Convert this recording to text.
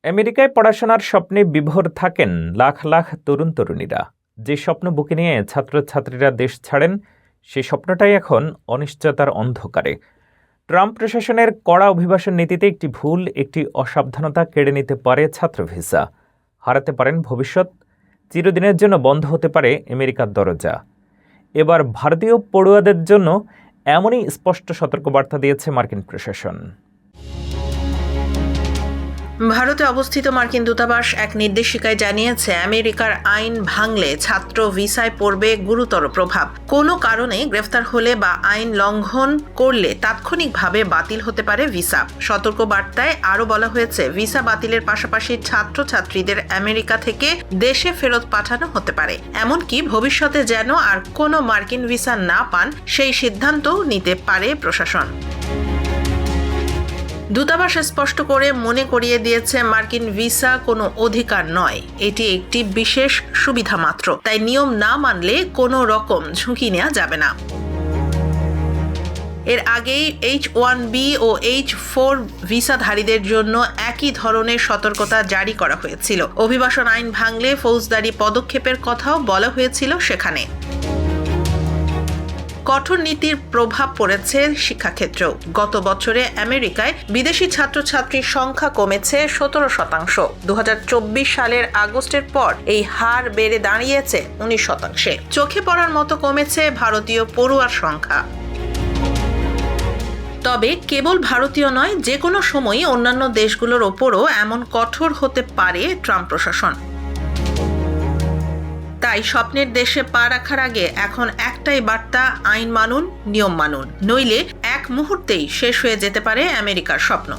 আমেরিকায় পড়াশোনার স্বপ্নে বিভোর থাকেন লাখ লাখ তরুণ তরুণীরা। যে স্বপ্ন বুকে নিয়ে ছাত্রছাত্রীরা দেশ ছাড়েন, সেই স্বপ্নটাই এখন অনিশ্চয়তার অন্ধকারে। ট্রাম্প প্রশাসনের কড়া অভিবাসন নীতিতে একটি ভুল, একটি অসাবধানতা কেড়ে নিতে পারে ছাত্র ভিসা, হারাতে পারেন ভবিষ্যৎ, চিরদিনের জন্য বন্ধ হতে পারে আমেরিকার দরজা। এবার ভারতীয় পড়ুয়াদের জন্য এমনই স্পষ্ট সতর্কবার্তা দিয়েছে মার্কিন প্রশাসন। ভারতে অবস্থিত মার্কিন দূতাবাস এক নির্দেশিকায় জানিয়েছে, আমেরিকার আইন ভাঙলে ছাত্র ভিসায় পড়বে গুরুতর প্রভাব। কোনো কারণে গ্রেফতার হলে বা আইন লঙ্ঘন করলে তাৎক্ষণিকভাবে বাতিল হতে পারে ভিসা। সতর্কবার্তায় আরও বলা হয়েছে, ভিসা বাতিলের পাশাপাশি ছাত্রছাত্রীদের আমেরিকা থেকে দেশে ফেরত পাঠানো হতে পারে। এমনকি ভবিষ্যতে যেন আর কোনো মার্কিন ভিসা না পান, সেই সিদ্ধান্তও নিতে পারে প্রশাসন। দূতাবাস স্পষ্ট করে মনে করিয়ে দিয়েছে, মার্কিন ভিসা কোনো অধিকার নয়, এটি একটি বিশেষ সুবিধা মাত্র। তাই নিয়ম না মানলে কোনো রকম ঝুঁকি নেওয়া যাবে না। এর আগেই H-1B ও H-4 ভিসাধারীদের জন্য একই ধরনের সতর্কতা জারি করা হয়েছিল। অভিবাসন আইন ভাঙলে ফৌজদারি পদক্ষেপের কথাও বলা হয়েছিল সেখানে। কঠোর নীতির প্রভাব পড়েছে শিক্ষাক্ষেত্রেও। গত বছরে আমেরিকায় বিদেশি ছাত্রছাত্রীর সংখ্যা কমেছে 17%। 2024 সালের আগস্টের পর এই হার বেড়ে দাঁড়িয়েছে 19%। চোখে পড়ার মতো কমেছে ভারতীয় পড়ুয়ার সংখ্যা। তবে কেবল ভারতীয় নয়, যে কোনো সময়ই অন্যান্য দেশগুলোর ওপরও এমন কঠোর হতে পারে ট্রাম্প প্রশাসন। তাই স্বপ্নের দেশে পা রাখার আগে এখন একটাই বার্তা, আইন মানুন, নিয়ম মানুন, নইলে এক মুহূর্তেই শেষ হয়ে যেতে পারে আমেরিকার স্বপ্ন।